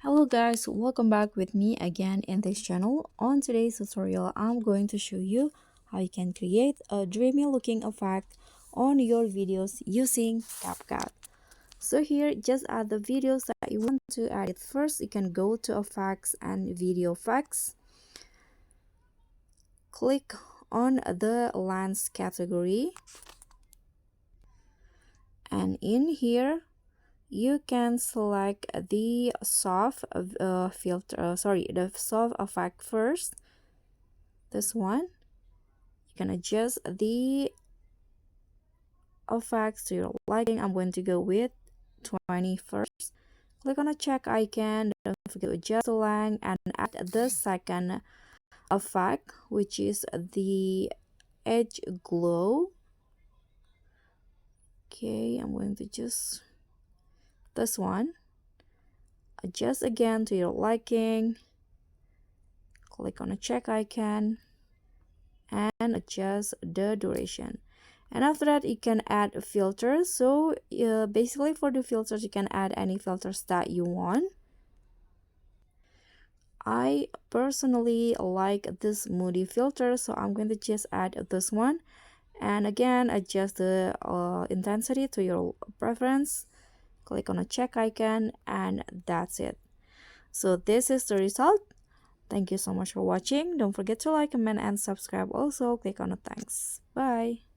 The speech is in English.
Hello guys, welcome back with me again in this channel. On today's tutorial, I'm going to show you how you can create a dreamy looking effect on your videos using CapCut. So here, just add the videos that you want to add it. First, you can go to effects and video effects. Click on the lens category. And in here, you can select the soft the soft effect first. This one, you can adjust the effects to your liking. I'm going to go with 20 first. Click on the check icon, don't forget to adjust the length and add the second effect, which is the edge glow. Okay, I'm going to just this one, adjust again to your liking. Click on the check icon and adjust the duration. And after that, you can add filters. So basically for the filters, you can add any filters that you want. I personally like this moody filter, so I'm going to just add this one. And again, adjust the intensity to your preference. Click on a check icon and that's it. So this is the result. Thank you so much for watching. Don't forget to like, comment, and subscribe. Also, click on the thanks. Bye.